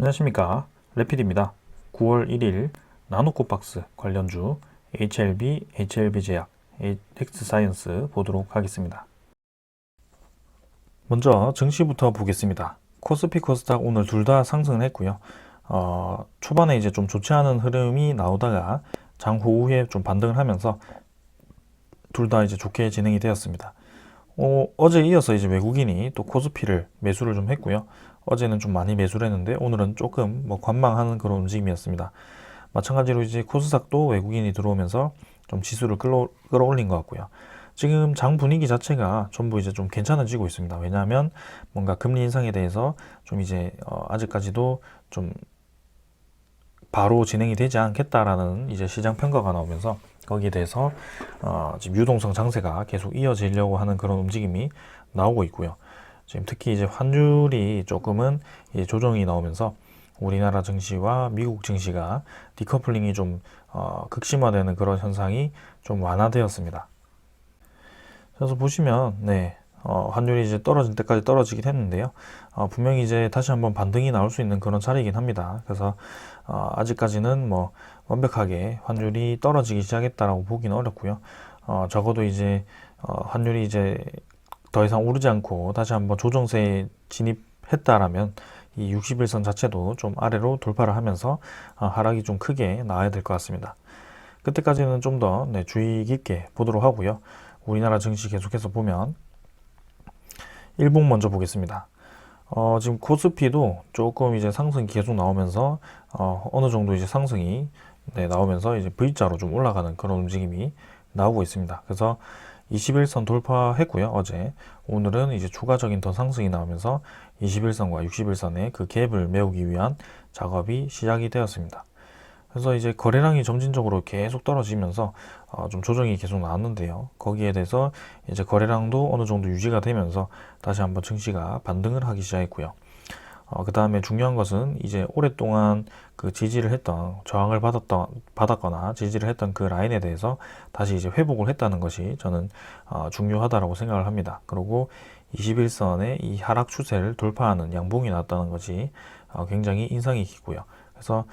안녕하십니까, 레피드입니다. 9월 1일 나노코박스 관련주 HLB, HLB제약, 엑스사이언스 보도록 하겠습니다. 먼저 증시부터 보겠습니다. 코스피, 코스닥 오늘 둘 다 상승을 했고요. 초반에 이제 좀 좋지 않은 흐름이 나오다가 장후후에 좀 반등을 하면서 둘 다 이제 좋게 진행이 되었습니다. 어제 이어서 이제 외국인이 또 코스피를 매수를 좀 했고요. 어제는 좀 많이 매수를 했는데 오늘은 조금 관망하는 그런 움직임이었습니다. 마찬가지로 이제 코스닥도 외국인이 들어오면서 좀 지수를 끌어올린 것 같고요. 지금 장 분위기 자체가 전부 이제 좀 괜찮아지고 있습니다. 왜냐하면 뭔가 금리 인상에 대해서 좀 이제 아직까지도 좀 바로 진행이 되지 않겠다라는 이제 시장 평가가 나오면서 거기에 대해서 지금 유동성 장세가 계속 이어지려고 하는 그런 움직임이 나오고 있고요. 지금 특히 이제 환율이 조금은 이제 조정이 나오면서 우리나라 증시와 미국 증시가 디커플링이 좀 극심화되는 그런 현상이 좀 완화되었습니다. 그래서 보시면 환율이 이제 떨어질 때까지 떨어지긴 했는데요. 분명히 이제 다시 한번 반등이 나올 수 있는 그런 자리이긴 합니다. 그래서 아직까지는 완벽하게 환율이 떨어지기 시작했다라고 보기는 어렵고요. 적어도 이제 환율이 이제 더 이상 오르지 않고 다시 한번 조정세에 진입했다라면 이 60일선 자체도 좀 아래로 돌파를 하면서 하락이 좀 크게 나와야 될 것 같습니다. 그때까지는 좀 더 주의 깊게 보도록 하고요. 우리나라 증시 계속해서 보면 일봉 먼저 보겠습니다. 지금 코스피도 조금 이제 상승이 계속 나오면서 어느 정도 이제 상승이 나오면서 이제 V자로 좀 올라가는 그런 움직임이 나오고 있습니다. 그래서 21선 돌파했고요. 어제 오늘은 이제 추가적인 더 상승이 나오면서 21선과 60일선의 그 갭을 메우기 위한 작업이 시작이 되었습니다. 그래서 이제 거래량이 점진적으로 계속 떨어지면서 좀 조정이 계속 나왔는데요. 거기에 대해서 이제 거래량도 어느 정도 유지가 되면서 다시 한번 증시가 반등을 하기 시작했고요. 그 다음에 중요한 것은 이제 오랫동안 그 지지를 했던 저항을 받았거나 지지를 했던 그 라인에 대해서 다시 이제 회복을 했다는 것이 저는 중요하다라고 생각을 합니다. 그리고 21선의 이 하락 추세를 돌파하는 양봉이 나왔다는 것이 굉장히 인상이 깊고요. 그래서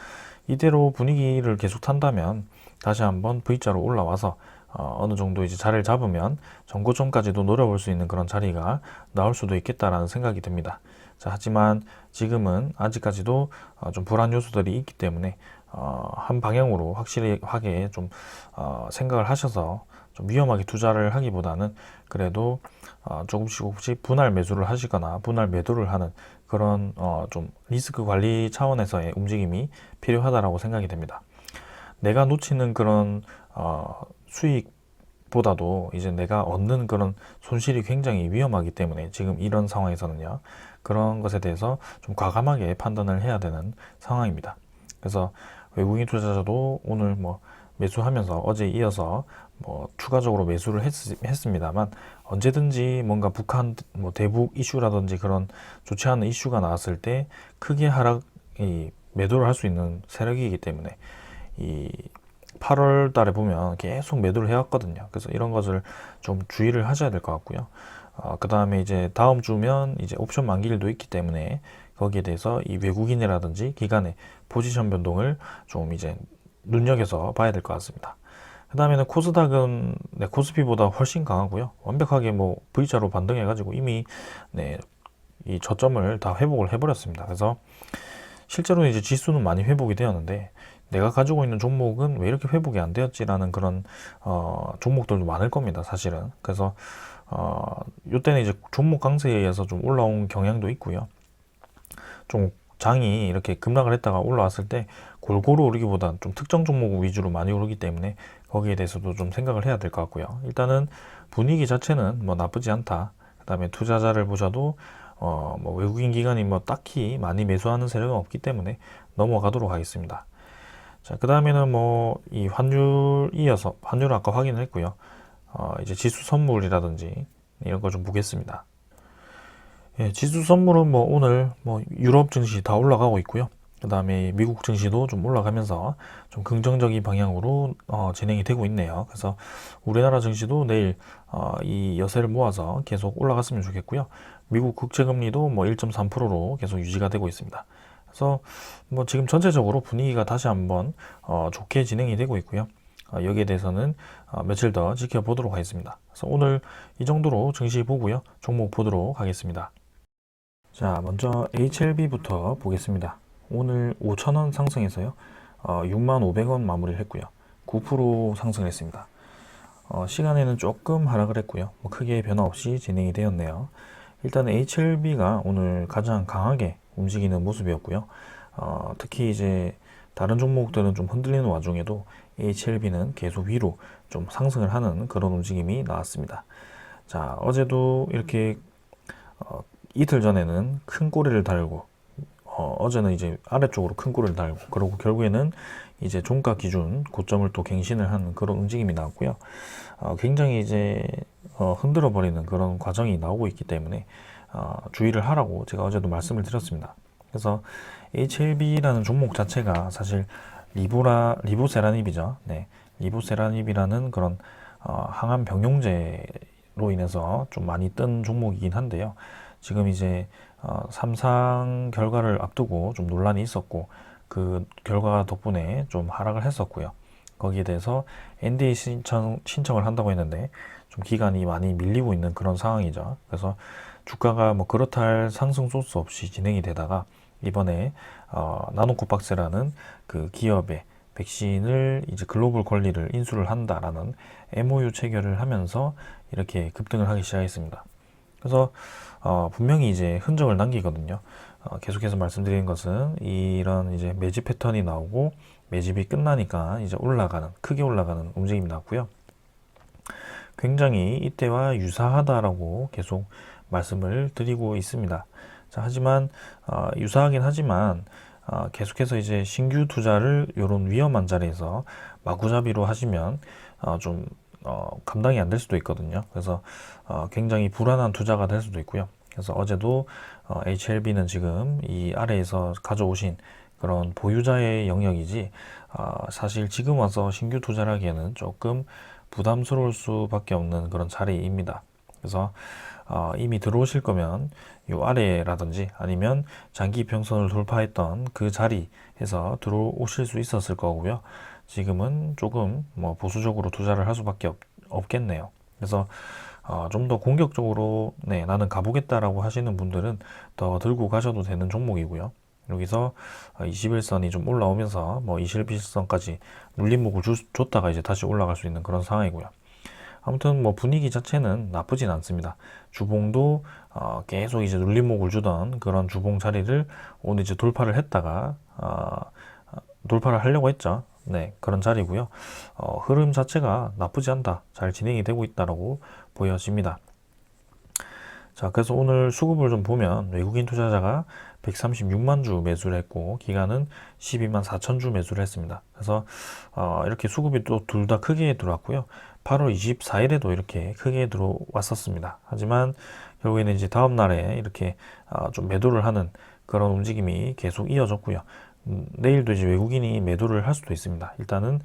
이대로 분위기를 계속 탄다면 다시 한번 V자로 올라와서 어느 정도 이제 자리를 잡으면 전고점까지도 노려볼 수 있는 그런 자리가 나올 수도 있겠다라는 생각이 듭니다. 자, 하지만 지금은 아직까지도 좀 불안 요소들이 있기 때문에 한 방향으로 확실하게 좀 생각을 하셔서 좀 위험하게 투자를 하기보다는 그래도 조금씩 분할 매수를 하시거나 분할 매도를 하는 그런 좀 리스크 관리 차원에서의 움직임이 필요하다라고 생각이 됩니다. 내가 놓치는 그런 수익보다도 이제 내가 얻는 그런 손실이 굉장히 위험하기 때문에 지금 이런 상황에서는요, 그런 것에 대해서 좀 과감하게 판단을 해야 되는 상황입니다. 그래서 외국인 투자자도 오늘 매수하면서 어제 이어서 추가적으로 매수를 했습니다만, 언제든지 뭔가 북한 대북 이슈라든지 그런 좋지 않은 이슈가 나왔을 때 크게 매도를 할 수 있는 세력이기 때문에 이 8월 달에 보면 계속 매도를 해왔거든요. 그래서 이런 것을 좀 주의를 하셔야 될 것 같고요. 그 다음에 이제 다음 주면 이제 옵션 만기일도 있기 때문에 거기에 대해서 이 외국인이라든지 기관의 포지션 변동을 좀 이제 눈여겨서 봐야 될 것 같습니다. 그 다음에는 코스닥은 코스피보다 훨씬 강하고요. 완벽하게 V자로 반등해가지고 이미 이 저점을 다 회복을 해버렸습니다. 그래서 실제로 이제 지수는 많이 회복이 되었는데 내가 가지고 있는 종목은 왜 이렇게 회복이 안 되었지라는 그런 종목들도 많을 겁니다, 사실은. 그래서 이때는 이제 종목 강세에 의해서 좀 올라온 경향도 있고요. 좀 장이 이렇게 급락을 했다가 올라왔을 때 골고루 오르기보다 좀 특정 종목 위주로 많이 오르기 때문에 거기에 대해서도 좀 생각을 해야 될 것 같고요. 일단은 분위기 자체는 나쁘지 않다. 그 다음에 투자자를 보셔도 외국인 기관이 딱히 많이 매수하는 세력은 없기 때문에 넘어가도록 하겠습니다. 자, 그 다음에는 이 환율 이어서 환율은 아까 확인을 했고요. 이제 지수 선물이라든지 이런 거 좀 보겠습니다. 예, 지수 선물은 오늘 유럽 증시 다 올라가고 있고요. 그 다음에 미국 증시도 좀 올라가면서 좀 긍정적인 방향으로 진행이 되고 있네요. 그래서 우리나라 증시도 내일 이 여세를 모아서 계속 올라갔으면 좋겠고요. 미국 국채금리도 1.3%로 계속 유지가 되고 있습니다. 그래서 뭐 지금 전체적으로 분위기가 다시 한번 좋게 진행이 되고 있고요. 여기에 대해서는 며칠 더 지켜보도록 하겠습니다. 그래서 오늘 이 정도로 증시 보고요. 종목 보도록 하겠습니다. 자, 먼저 HLB부터 보겠습니다. 오늘 5,000원 상승해서요. 65,000원 마무리를 했고요. 9% 상승했습니다. 시간에는 조금 하락을 했고요. 뭐 크게 변화 없이 진행이 되었네요. 일단 HLB가 오늘 가장 강하게 움직이는 모습이었고요. 특히 이제 다른 종목들은 좀 흔들리는 와중에도 HLB는 계속 위로 좀 상승을 하는 그런 움직임이 나왔습니다. 자, 어제도 이렇게 이틀 전에는 큰 꼬리를 달고 어제는 이제 아래쪽으로 큰 꼬리를 달고 그러고 결국에는 이제 종가 기준 고점을 또 갱신을 하는 그런 움직임이 나왔고요. 굉장히 이제 흔들어 버리는 그런 과정이 나오고 있기 때문에 주의를 하라고 제가 어제도 말씀을 드렸습니다. 그래서 HLB라는 종목 자체가 사실 리보세라닙이죠. 네, 리보세라닙이라는 그런 항암 병용제로 인해서 좀 많이 뜬 종목이긴 한데요. 지금 이제 3상 결과를 앞두고 좀 논란이 있었고 그 결과 덕분에 좀 하락을 했었고요. 거기에 대해서 NDA 신청을 한다고 했는데 좀 기간이 많이 밀리고 있는 그런 상황이죠. 그래서 주가가 뭐 그렇다 할 상승 소스 없이 진행이 되다가 이번에 나노코박스라는 그 기업의 백신을 이제 글로벌 권리를 인수를 한다라는 MOU 체결을 하면서 이렇게 급등을 하기 시작했습니다. 그래서 분명히 이제 흔적을 남기거든요. 계속해서 말씀드리는 것은 이런 이제 매집 패턴이 나오고 매집이 끝나니까 이제 크게 올라가는 움직임이 나왔고요. 굉장히 이때와 유사하다라고 계속 말씀을 드리고 있습니다. 자, 하지만 유사하긴 하지만 계속해서 이제 신규 투자를 이런 위험한 자리에서 마구잡이로 하시면 좀 감당이 안 될 수도 있거든요. 그래서 굉장히 불안한 투자가 될 수도 있고요. 그래서 어제도 HLB는 지금 이 아래에서 가져오신 그런 보유자의 영역이지 사실 지금 와서 신규 투자를 하기에는 조금 부담스러울 수밖에 없는 그런 자리입니다. 그래서 이미 들어오실 거면 이 아래라든지 아니면 장기 평선을 돌파했던 그 자리에서 들어오실 수 있었을 거고요. 지금은 조금 뭐 보수적으로 투자를 할 수밖에 없겠네요. 그래서 좀 더 공격적으로 나는 가보겠다라고 하시는 분들은 더 들고 가셔도 되는 종목이고요. 여기서 21선이 좀 올라오면서 뭐 21선까지 눌림목을 줬다가 이제 다시 올라갈 수 있는 그런 상황이고요. 아무튼 뭐 분위기 자체는 나쁘진 않습니다. 주봉도 계속 이제 눌림목을 주던 그런 주봉 자리를 오늘 이제 돌파를 했다가 돌파를 하려고 했죠. 네, 그런 자리고요. 흐름 자체가 나쁘지 않다. 잘 진행이 되고 있다라고 보여집니다. 자, 그래서 오늘 수급을 좀 보면 외국인 투자자가 136만 주 매수를 했고 기간은 12만 4천 주 매수를 했습니다. 그래서 이렇게 수급이 또 둘 다 크게 들어왔고요. 8월 24일에도 이렇게 크게 들어왔었습니다. 하지만 결국에는 이제 다음 날에 이렇게 좀 매도를 하는 그런 움직임이 계속 이어졌고요. 내일도 이제 외국인이 매도를 할 수도 있습니다. 일단은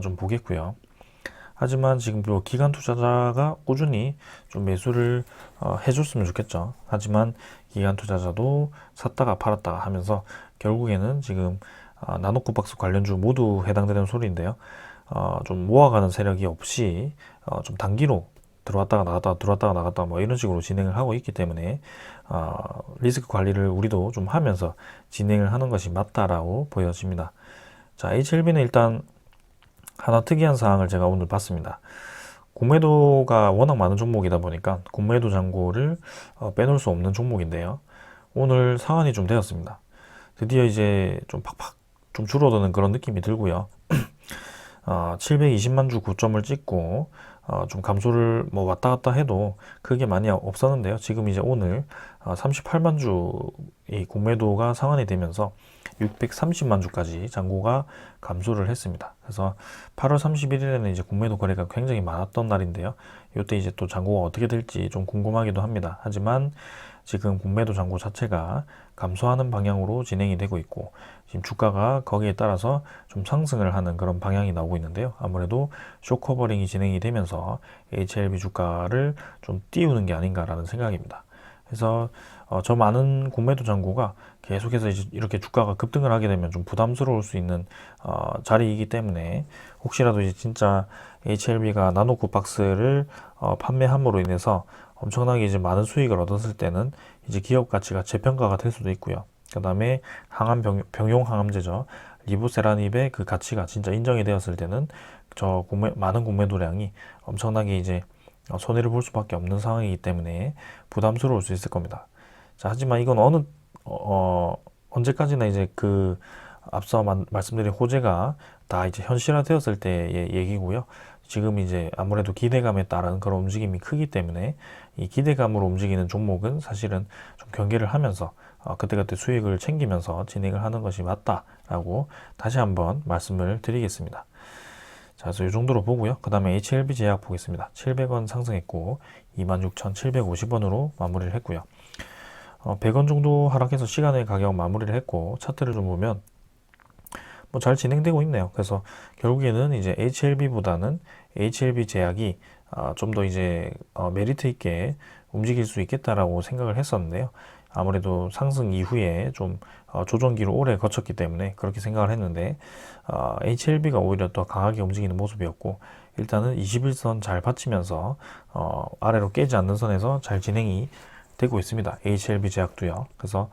좀 보겠고요. 하지만 지금 또 기관 투자자가 꾸준히 좀 매수를 해줬으면 좋겠죠. 하지만 기관 투자자도 샀다가 팔았다가 하면서 결국에는 지금 나노코박스 관련주 모두 해당되는 소리인데요. 좀 모아가는 세력이 없이 좀 단기로 들어왔다가 나갔다가 들어왔다가 나갔다가 뭐 이런 식으로 진행을 하고 있기 때문에 리스크 관리를 우리도 좀 하면서 진행을 하는 것이 맞다라고 보여집니다. 자, HLB는 일단 하나 특이한 사항을 제가 오늘 봤습니다. 공매도가 워낙 많은 종목이다 보니까 공매도 잔고를 빼놓을 수 없는 종목인데요. 오늘 상한이 좀 되었습니다. 드디어 이제 좀 팍팍 좀 줄어드는 그런 느낌이 들고요. 720만 주 고점을 찍고 좀 감소를 뭐 왔다 갔다 해도 크게 많이 없었는데요. 지금 이제 오늘 38만 주 이 공매도가 상한이 되면서 630만 주까지 잔고가 감소를 했습니다. 그래서 8월 31일에는 이제 공매도 거래가 굉장히 많았던 날인데요. 이때 이제 또 잔고가 어떻게 될지 좀 궁금하기도 합니다. 하지만 지금 공매도 잔고 자체가 감소하는 방향으로 진행이 되고 있고 지금 주가가 거기에 따라서 좀 상승을 하는 그런 방향이 나오고 있는데요. 아무래도 숏커버링이 진행이 되면서 HLB 주가를 좀 띄우는 게 아닌가라는 생각입니다. 그래서 저 많은 공매도 잔고가 계속해서 이제 이렇게 주가가 급등을 하게 되면 좀 부담스러울 수 있는 자리이기 때문에 혹시라도 이제 진짜 HLB가 나노코 박스를 판매함으로 인해서 엄청나게 이제 많은 수익을 얻었을 때는 이제 기업 가치가 재평가가 될 수도 있고요. 그 다음에 병용 항암제죠. 리보세라닙의 그 가치가 진짜 인정이 되었을 때는 많은 공매도량이 엄청나게 이제 손해를 볼 수밖에 없는 상황이기 때문에 부담스러울 수 있을 겁니다. 자, 하지만 이건 언제까지나 이제 그 앞서 말씀드린 호재가 다 이제 현실화되었을 때의 얘기고요. 지금 이제 아무래도 기대감에 따른 그런 움직임이 크기 때문에 이 기대감으로 움직이는 종목은 사실은 좀 경계를 하면서 그때그때 수익을 챙기면서 진행을 하는 것이 맞다라고 다시 한번 말씀을 드리겠습니다. 자, 그래서 이 정도로 보고요. 그 다음에 HLB 제약 보겠습니다. 700원 상승했고 26,750원으로 마무리를 했고요. 100원 정도 하락해서 시간의 가격 마무리를 했고 차트를 좀 보면 뭐 잘 진행되고 있네요. 그래서 결국에는 이제 HLB보다는 HLB 제약이 좀 더 이제 메리트 있게 움직일 수 있겠다라고 생각을 했었는데요. 아무래도 상승 이후에 좀 조정기를 오래 거쳤기 때문에 그렇게 생각을 했는데 HLB가 오히려 더 강하게 움직이는 모습이었고 일단은 21선 잘 받치면서 아래로 깨지 않는 선에서 잘 진행이 되고 있습니다. HLB 제약도요. 그래서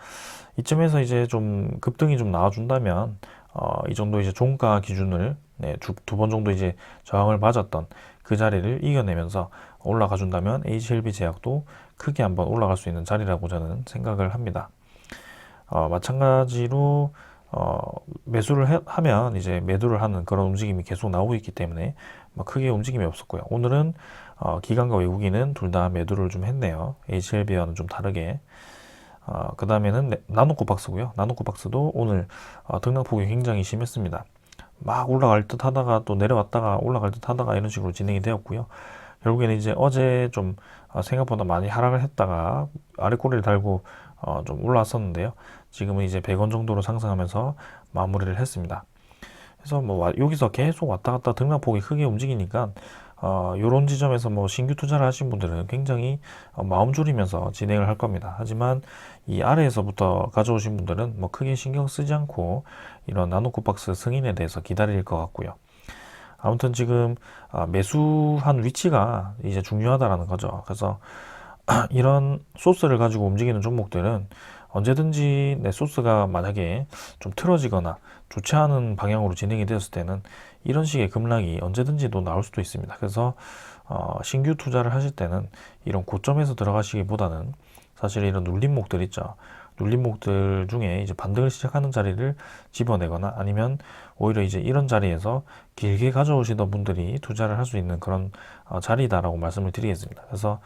이쯤에서 이제 좀 급등이 좀 나와준다면 이 정도 이제 종가 기준을 두 번 정도 이제 저항을 맞았던 그 자리를 이겨내면서 올라가 준다면 HLB 제약도 크게 한번 올라갈 수 있는 자리라고 저는 생각을 합니다. 마찬가지로 매수를 하면 이제 매도를 하는 그런 움직임이 계속 나오고 있기 때문에 크게 움직임이 없었고요. 오늘은 기관과 외국인은 둘 다 매도를 좀 했네요. HLB와는 좀 다르게. 그 다음에는 나노코 박스고요. 나노코 박스도 오늘 등락폭이 굉장히 심했습니다. 막 올라갈 듯 하다가 또 내려왔다가 올라갈 듯 하다가 이런 식으로 진행이 되었고요. 결국에는 이제 어제 좀 생각보다 많이 하락을 했다가 아래 꼬리를 달고 좀 올라왔었는데요. 지금은 이제 100원 정도로 상승하면서 마무리를 했습니다. 그래서 뭐 여기서 계속 왔다 갔다 등락폭이 크게 움직이니까 요런 지점에서 뭐 신규 투자를 하신 분들은 굉장히 마음 졸이면서 진행을 할 겁니다. 하지만 이 아래에서부터 가져오신 분들은 뭐 크게 신경 쓰지 않고 이런 나노코박스 승인에 대해서 기다릴 것 같고요. 아무튼 지금 매수한 위치가 이제 중요하다라는 거죠. 그래서 이런 소스를 가지고 움직이는 종목들은 언제든지 내 소스가 만약에 좀 틀어지거나 좋지 않은 방향으로 진행이 되었을 때는 이런 식의 급락이 언제든지도 나올 수도 있습니다. 그래서 신규 투자를 하실 때는 이런 고점에서 들어가시기보다는 사실 이런 눌림목들 있죠. 눌림목들 중에 이제 반등을 시작하는 자리를 집어내거나 아니면 오히려 이제 이런 자리에서 길게 가져오시던 분들이 투자를 할 수 있는 그런 자리다라고 말씀을 드리겠습니다. 그래서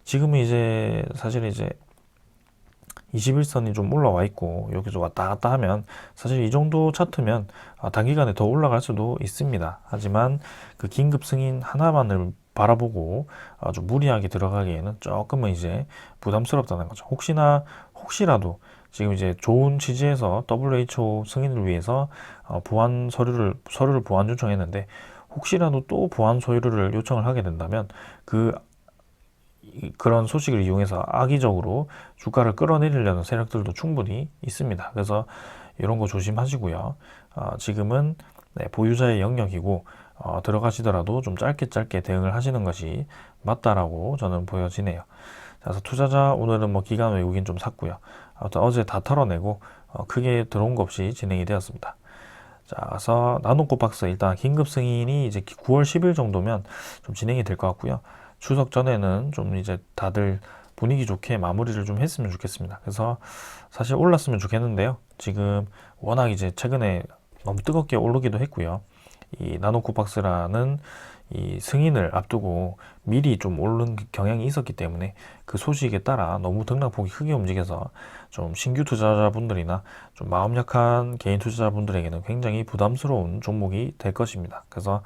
지금은 이제 사실 이제 21선이 좀 올라와 있고 여기서 왔다 갔다 하면 사실 이 정도 차트면 단기간에 더 올라갈 수도 있습니다. 하지만 그 긴급 승인 하나만을 바라보고 아주 무리하게 들어가기에는 조금은 이제 부담스럽다는 거죠. 혹시라도 지금 이제 좋은 취지에서 WHO 승인을 위해서 서류를 보완 요청했는데 혹시라도 또 보완 서류를 요청을 하게 된다면 그런 소식을 이용해서 악의적으로 주가를 끌어내리려는 세력들도 충분히 있습니다. 그래서 이런 거 조심하시고요. 지금은 보유자의 영역이고 들어가시더라도 좀 짧게 대응을 하시는 것이 맞다라고 저는 보여지네요. 그래서 투자자 오늘은 뭐 기관 외국인 좀 샀고요. 아무튼 어제 다 털어내고 크게 들어온 거 없이 진행이 되었습니다. 자, 그래서 나노코 박스 일단 긴급 승인이 이제 9월 10일 정도면 좀 진행이 될 것 같고요. 추석 전에는 좀 이제 다들 분위기 좋게 마무리를 좀 했으면 좋겠습니다. 그래서 사실 올랐으면 좋겠는데요. 지금 워낙 이제 최근에 너무 뜨겁게 오르기도 했고요. 이 나노코박스라는 이 승인을 앞두고 미리 좀 오른 경향이 있었기 때문에 그 소식에 따라 너무 등락폭이 크게 움직여서 좀 신규 투자자분들이나 좀 마음 약한 개인 투자자분들에게는 굉장히 부담스러운 종목이 될 것입니다. 그래서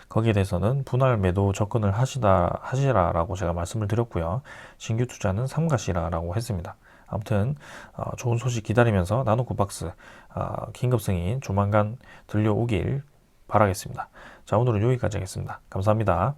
거기에 대해서는 분할 매도 접근을 하시라라고 제가 말씀을 드렸고요. 신규 투자는 삼가시라라고 했습니다. 아무튼 좋은 소식 기다리면서 나노코박스 긴급 승인 조만간 들려오길 바라겠습니다. 자, 오늘은 여기까지 하겠습니다. 감사합니다.